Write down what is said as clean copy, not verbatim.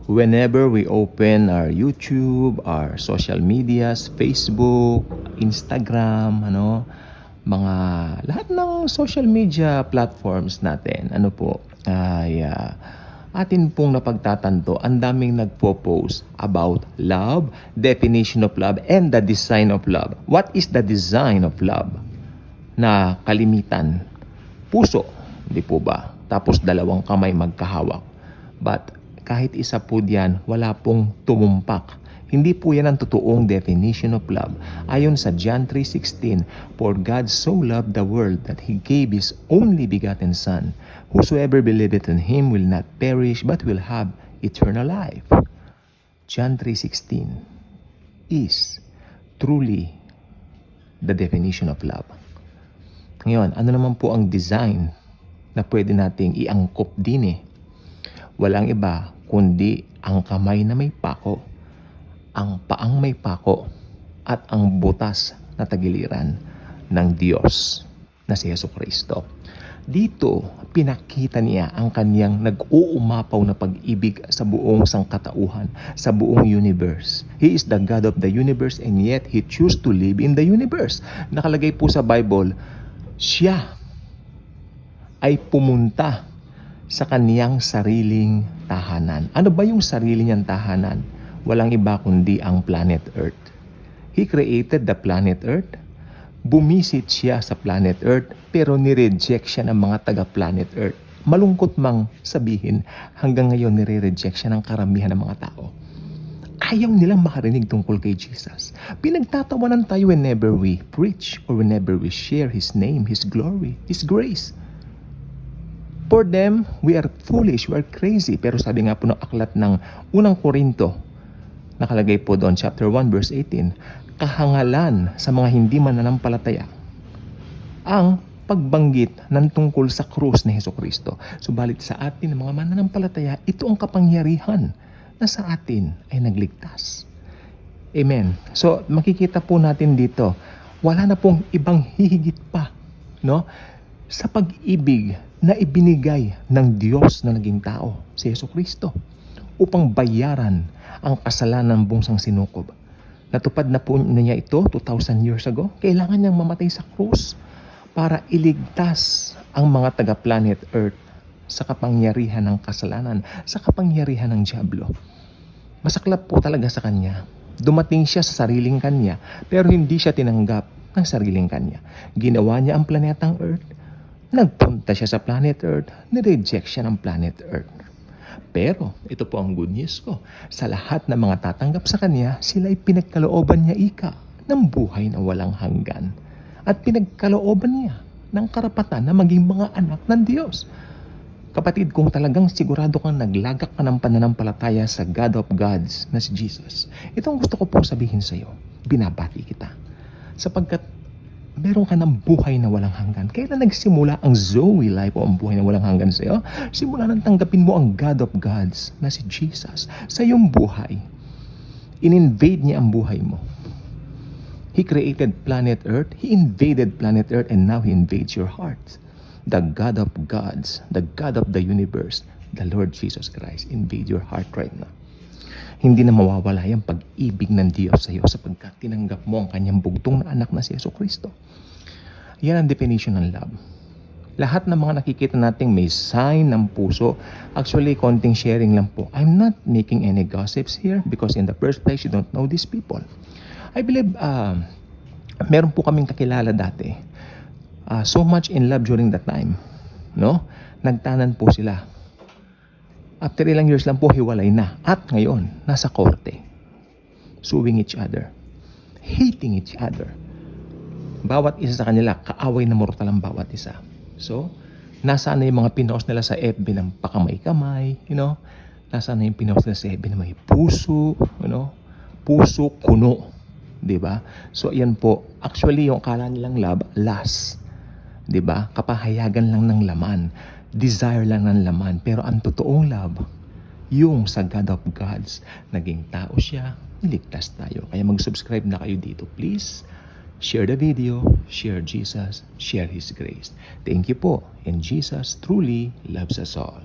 whenever we open our YouTube, our social medias, Facebook, Instagram, mga lahat ng social media platforms natin, ay atin pong napagtatanto, ang daming nagpo-post about love, definition of love, and the design of love. What is the design of love? Na kalimitan, puso, di po ba? Tapos dalawang kamay magkahawak. But kahit isa po diyan, wala pong tumumpak. Hindi po yan ang totoong definition of love. Ayon sa John 3:16, "For God so loved the world that He gave His only begotten Son. Whosoever believeth in Him will not perish but will have eternal life." John 3:16 is truly the definition of love. Ngayon, ano naman po ang design na pwede nating iangkop din Walang iba kundi ang kamay na may pako, ang paang may pako, at ang butas na tagiliran ng Diyos na si Jesucristo. Dito, pinakita niya ang kaniyang nag-uumapaw na pag-ibig sa buong sangkatauhan, sa buong universe. He is the God of the universe and yet He chose to live in the universe. Nakalagay po sa Bible, siya ay pumunta sa kaniyang sariling tahanan. Ano ba yung sarili niyang tahanan? Walang iba kundi ang planet Earth. He created the planet Earth. Bumisit siya sa planet Earth, pero nireject siya ng mga taga-planet Earth. Malungkot mang sabihin, hanggang ngayon nire-reject siya ng karamihan ng mga tao. Ayaw nilang makarinig tungkol kay Jesus. Pinagtatawanan tayo whenever we preach or whenever we share His name, His glory, His grace. For them, we are foolish, we are crazy. Pero sabi nga po ng aklat ng unang Korinto, nakalagay po doon, chapter 1, verse 18, kahangalan sa mga hindi mananampalataya ang pagbanggit ng tungkol sa krus ni Jesucristo. Subalit sa atin, mga mananampalataya, ito ang kapangyarihan na sa atin ay nagligtas. Amen. So, makikita po natin dito, wala na pong ibang hihigit pa, sa pag-ibig na ibinigay ng Diyos na naging tao, si Jesucristo, upang bayaran ang kasalanan ng buong sinukob. Natupad na po niya ito 2,000 years ago. Kailangan niyang mamatay sa krus para iligtas ang mga taga-planet Earth sa kapangyarihan ng kasalanan, sa kapangyarihan ng diablo. Masaklap po talaga sa kanya. Dumating siya sa sariling kanya, pero hindi siya tinanggap ng sariling kanya. Ginawa niya ang planetang Earth, nagpunta siya sa planet Earth, nireject siya ng planet Earth. Pero, ito po ang good news ko. Sa lahat ng mga tatanggap sa kanya, sila ay pinagkalooban niya ng buhay na walang hanggan. At pinagkalooban niya ng karapatan na maging mga anak ng Diyos. Kapatid, kung talagang sigurado kang naglagak ka ng pananampalataya sa God of Gods na si Jesus, itong gusto ko pong sabihin sa iyo, binabati kita. Sapagkat meron ka ng buhay na walang hanggan. Kailan nagsimula ang Zoe life o ang buhay na walang hanggan sa iyo? Simula nang tanggapin mo ang God of Gods na si Jesus sa iyong buhay. In-invade niya ang buhay mo. He created planet Earth. He invaded planet Earth and now He invades your heart. The God of Gods, the God of the universe, the Lord Jesus Christ, invade your heart right now. Hindi na mawawala yung pag-ibig ng Diyos sa iyo sapagkat tinanggap mo ang kanyang bugtong na anak na si Jesucristo. Yan ang definition ng love. Lahat ng mga nakikita nating may sign ng puso, actually, konting sharing lang po. I'm not making any gossips here because in the first place, you don't know these people. I believe, meron po kaming kakilala dati. So much in love during that time. Nagtanan po sila. After ilang years lang po, hiwalay na. At ngayon, nasa korte. Suing each other. Hating each other. Bawat isa sa kanila, kaaway na mortal ang bawat isa. So, nasaan na yung mga pinost nila sa FB ng pakamay-kamay, Nasaan na yung pinost nila sa FB na may puso, Puso, kuno. Diba? So, yan po. Actually, yung akala nilang love, lust. Diba? Kapahayagan lang ng laman. Desire lang ng laman. Pero ang totoong love, yung sa God of Gods, naging tao siya, niligtas tayo. Kaya mag-subscribe na kayo dito, please. Share the video, share Jesus, share His grace. Thank you po. And Jesus truly loves us all.